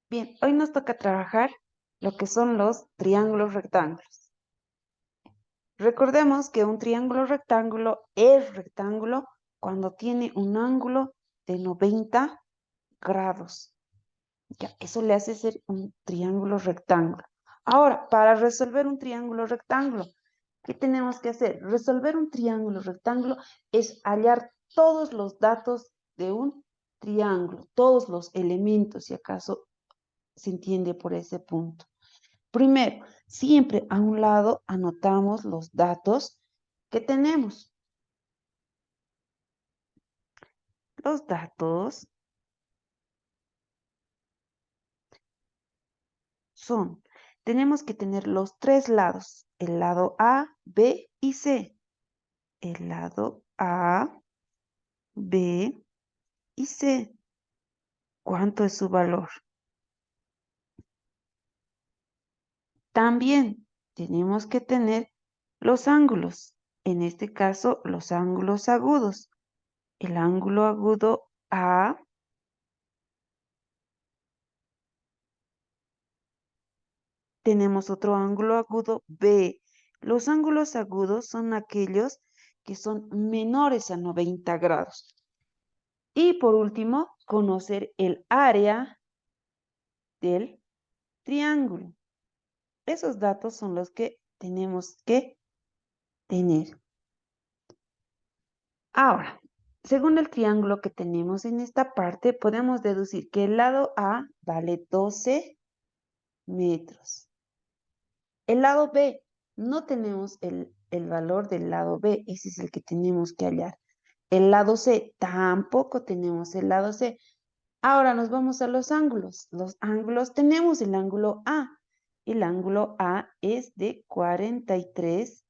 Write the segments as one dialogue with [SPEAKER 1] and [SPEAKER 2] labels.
[SPEAKER 1] Bien, hoy nos toca trabajar lo que son los triángulos rectángulos. Recordemos que un triángulo rectángulo es rectángulo cuando tiene un ángulo de 90 grados. Ya, eso le hace ser un triángulo rectángulo. Ahora, para resolver un triángulo rectángulo, ¿qué tenemos que hacer? Resolver un triángulo rectángulo es hallar todos los datos de un triángulo, todos los elementos, si acaso se entiende por ese punto. Primero, siempre a un lado anotamos los datos que tenemos. Los datos son, tenemos que tener los tres lados, el lado A, B y C. El lado A, B y C. ¿Cuánto es su valor? También tenemos que tener los ángulos, en este caso los ángulos agudos. El ángulo agudo A, tenemos otro ángulo agudo B. Los ángulos agudos son aquellos que son menores a 90 grados. Y por último, conocer el área del triángulo. Esos datos son los que tenemos que tener. Ahora, según el triángulo que tenemos en esta parte, podemos deducir que el lado A vale 12 metros. El lado B, no tenemos el valor del lado B, ese es el que tenemos que hallar. El lado C, tampoco tenemos el lado C. Ahora nos vamos a los ángulos. Los ángulos, tenemos el ángulo A. El ángulo A es de 43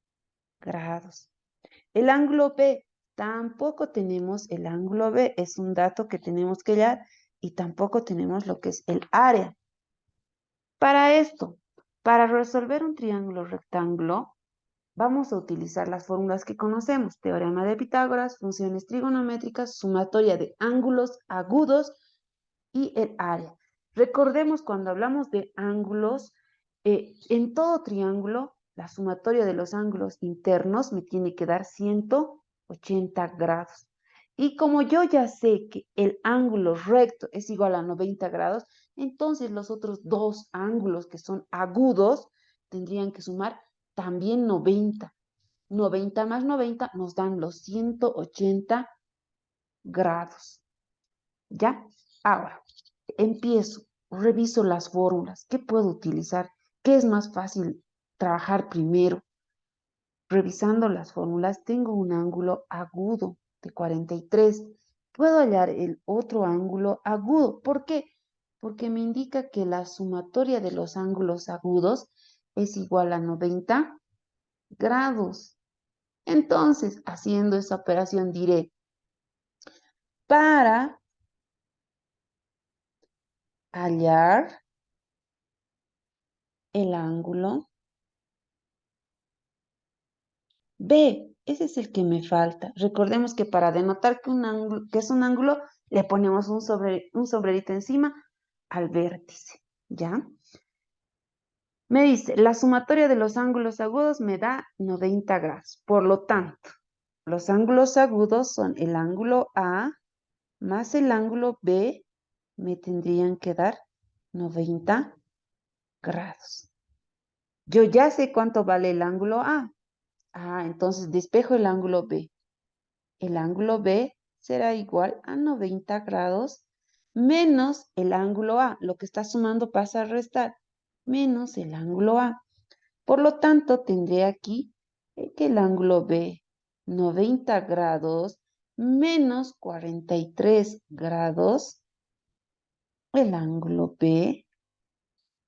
[SPEAKER 1] grados. El ángulo B, tampoco tenemos el ángulo B, es un dato que tenemos que hallar y tampoco tenemos lo que es el área. Para esto, para resolver un triángulo rectángulo, vamos a utilizar las fórmulas que conocemos: teorema de Pitágoras, funciones trigonométricas, sumatoria de ángulos agudos y el área. Recordemos cuando hablamos de ángulos, en todo triángulo, la sumatoria de los ángulos internos me tiene que dar 180 grados. Y como yo ya sé que el ángulo recto es igual a 90 grados, entonces los otros dos ángulos que son agudos tendrían que sumar también 90. 90 más 90 nos dan los 180 grados. ¿Ya? Ahora, empiezo, reviso las fórmulas. ¿Qué puedo utilizar? ¿Qué es más fácil trabajar primero? Revisando las fórmulas, tengo un ángulo agudo de 43. Puedo hallar el otro ángulo agudo. ¿Por qué? Porque me indica que la sumatoria de los ángulos agudos es igual a 90 grados. Entonces, haciendo esa operación, diré, para hallar el ángulo B, ese es el que me falta. Recordemos que para denotar que, que es un ángulo, le ponemos un sombrerito encima al vértice, ¿ya? Me dice, la sumatoria de los ángulos agudos me da 90 grados. Por lo tanto, los ángulos agudos son el ángulo A más el ángulo B, me tendrían que dar 90 grados. Yo ya sé cuánto vale el ángulo A. Entonces despejo el ángulo B. El ángulo B será igual a 90 grados menos el ángulo A. Lo que está sumando pasa a restar, menos el ángulo A. Por lo tanto, tendré aquí que el ángulo B, 90 grados menos 43 grados, el ángulo B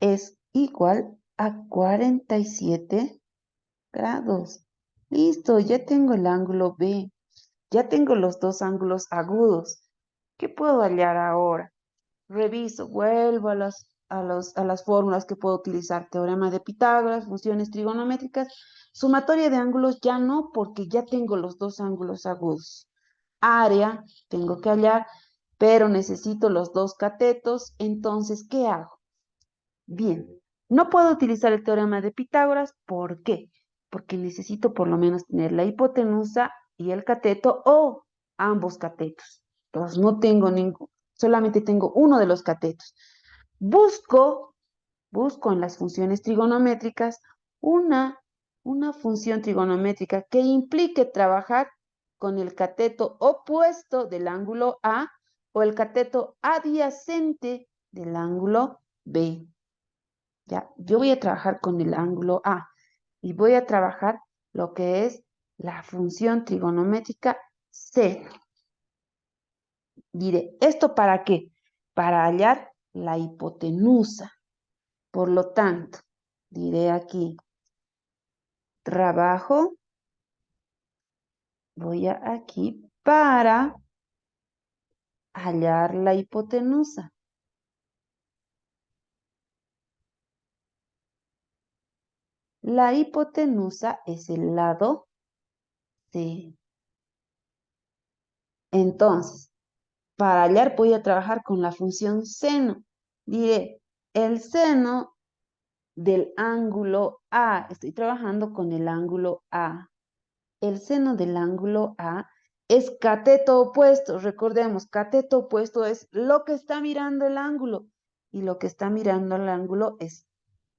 [SPEAKER 1] es igual a 47 grados. Listo, ya tengo el ángulo B. Ya tengo los dos ángulos agudos. ¿Qué puedo hallar ahora? Reviso, vuelvo a las fórmulas que puedo utilizar. Teorema de Pitágoras, funciones trigonométricas. Sumatoria de ángulos ya no, porque ya tengo los dos ángulos agudos. Área, tengo que hallar, pero necesito los dos catetos. Entonces, ¿qué hago? Bien, no puedo utilizar el teorema de Pitágoras. ¿Por qué? Porque necesito por lo menos tener la hipotenusa y el cateto o ambos catetos. Entonces no tengo ningún, solamente tengo uno de los catetos. Busco, busco en las funciones trigonométricas una, una función trigonométrica que implique trabajar con el cateto opuesto del ángulo A o el cateto adyacente del ángulo B. Ya, yo voy a trabajar con el ángulo A y voy a trabajar lo que es la función trigonométrica seno. Diré, ¿esto para qué? Para hallar la hipotenusa. Por lo tanto, diré aquí, trabajo, voy a aquí para hallar la hipotenusa. La hipotenusa es el lado C. Entonces, para hallar voy a trabajar con la función seno. Diré, el seno del ángulo A, estoy trabajando con el ángulo A. El seno del ángulo A es cateto opuesto. Recordemos, cateto opuesto es lo que está mirando el ángulo. Y lo que está mirando el ángulo es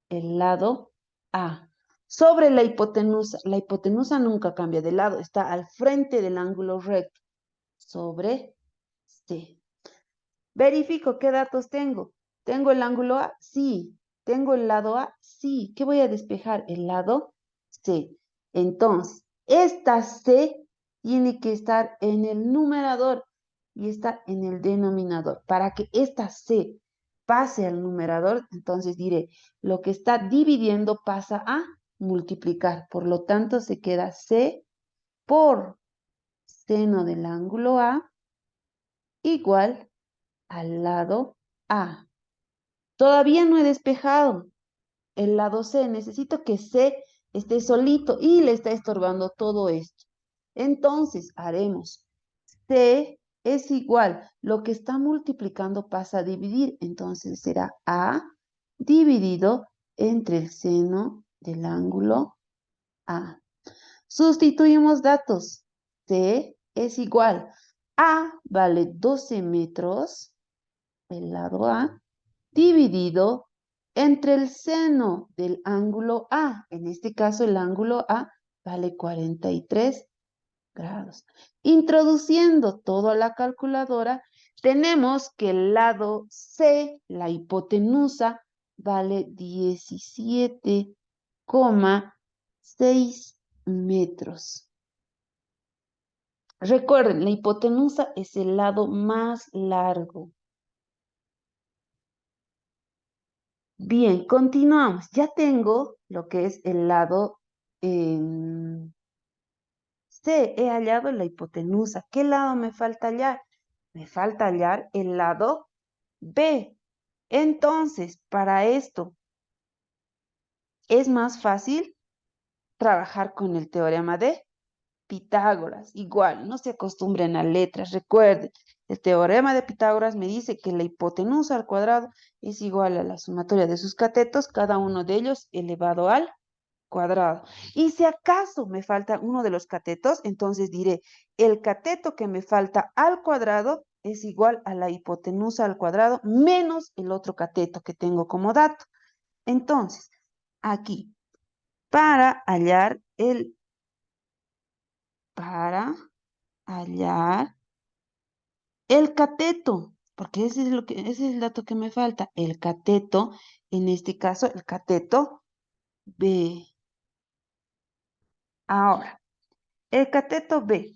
[SPEAKER 1] el lado A. Sobre la hipotenusa nunca cambia de lado, está al frente del ángulo recto. Sobre C. Verifico qué datos tengo. ¿Tengo el ángulo A? Sí. ¿Tengo el lado A? Sí. ¿Qué voy a despejar? El lado C. Entonces, esta C tiene que estar en el numerador y está en el denominador. Para que esta C pase al numerador, entonces diré, lo que está dividiendo pasa a multiplicar. Por lo tanto, se queda C por seno del ángulo A igual al lado A. Todavía no he despejado el lado C. Necesito que C esté solito y le está estorbando todo esto. Entonces haremos C es igual. Lo que está multiplicando pasa a dividir. Entonces será A dividido entre el seno del ángulo A. Sustituimos datos. C es igual. A vale 12 metros, el lado A, dividido entre el seno del ángulo A. En este caso, el ángulo A vale 43 grados. Introduciendo todo a la calculadora, tenemos que el lado C, la hipotenusa, vale 17,6 metros. Recuerden, la hipotenusa es el lado más largo. Bien, continuamos. Ya tengo lo que es el lado C. He hallado la hipotenusa. ¿Qué lado me falta hallar? Me falta hallar el lado B. Entonces, para esto es más fácil trabajar con el teorema de Pitágoras. Igual, no se acostumbren a letras. Recuerden, el teorema de Pitágoras me dice que la hipotenusa al cuadrado es igual a la sumatoria de sus catetos, cada uno de ellos elevado al cuadrado. Y si acaso me falta uno de los catetos, entonces diré, el cateto que me falta al cuadrado es igual a la hipotenusa al cuadrado menos el otro cateto que tengo como dato. Entonces, aquí, para hallar para hallar el cateto, porque ese es el dato que me falta, el cateto, en este caso, el cateto B. Ahora, el cateto B.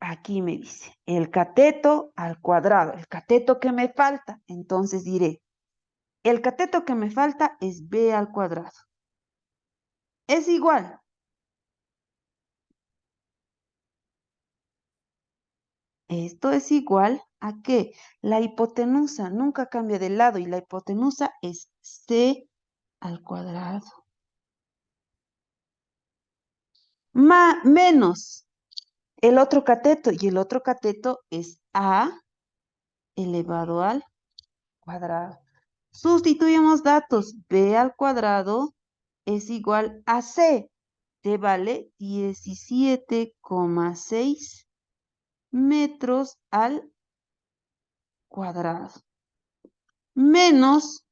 [SPEAKER 1] Aquí me dice, el cateto al cuadrado, el cateto que me falta. Entonces diré, el cateto que me falta es b al cuadrado. Es igual. Esto es igual a que la hipotenusa nunca cambia de lado y la hipotenusa es c al cuadrado. Menos el otro cateto y el otro cateto es a elevado al cuadrado. Sustituimos datos. B al cuadrado es igual a C. Te vale 17,6 metros al cuadrado. Menos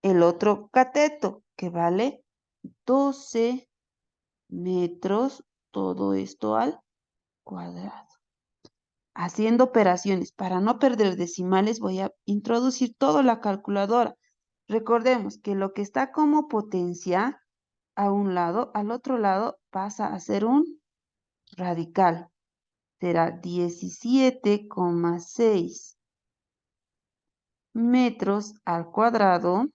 [SPEAKER 1] el otro cateto, que vale 12 metros, todo esto al cuadrado. Haciendo operaciones, para no perder decimales, voy a introducir toda la calculadora. Recordemos que lo que está como potencia a un lado, al otro lado pasa a ser un radical. Será 17,6 metros al cuadrado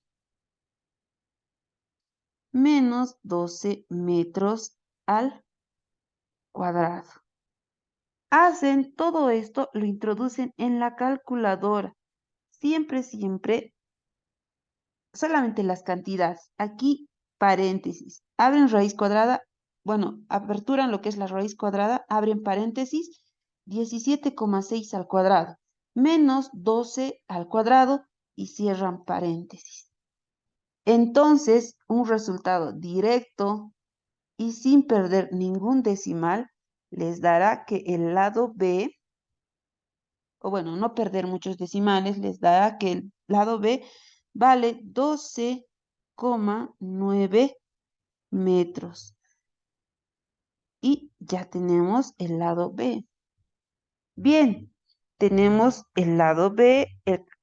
[SPEAKER 1] menos 12 metros al cuadrado. Hacen todo esto, lo introducen en la calculadora. Siempre, siempre, solamente las cantidades. Aquí, paréntesis. Abren raíz cuadrada. Bueno, aperturan lo que es la raíz cuadrada. Abren paréntesis. 17,6 al cuadrado. Menos 12 al cuadrado. Y cierran paréntesis. Entonces, un resultado directo y sin perder ningún decimal les dará que el lado B, o bueno, no perder muchos decimales, les dará que el lado B vale 12,9 metros. Y ya tenemos el lado B. Bien, tenemos el lado B,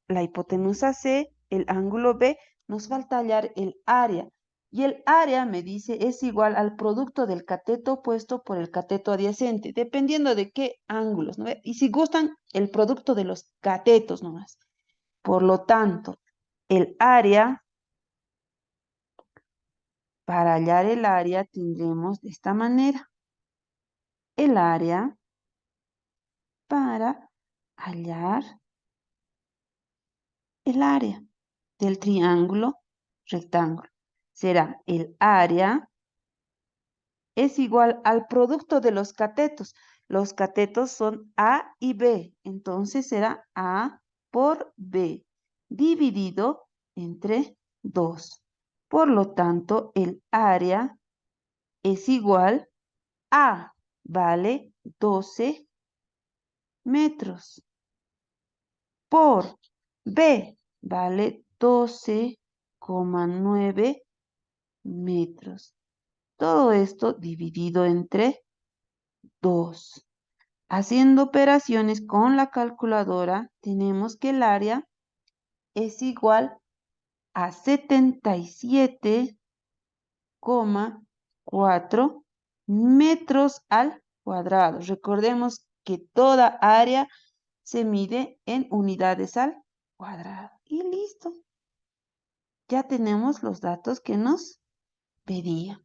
[SPEAKER 1] la hipotenusa C, el ángulo B. Nos falta hallar el área. Y el área, me dice, es igual al producto del cateto opuesto por el cateto adyacente, dependiendo de qué ángulos, ¿no? Y si gustan, el producto de los catetos nomás. Por lo tanto, el área, para hallar el área, tendremos de esta manera. El área para hallar el área del triángulo rectángulo. Será el área es igual al producto de los catetos. Los catetos son A y B, entonces será A por B, dividido entre 2. Por lo tanto, el área es igual a, vale 12 metros, por B, vale 12,9 metros. Todo esto dividido entre 2. Haciendo operaciones con la calculadora, tenemos que el área es igual a 77,4 metros al cuadrado. Recordemos que toda área se mide en unidades al cuadrado. Y listo. Ya tenemos los datos que nos pedía.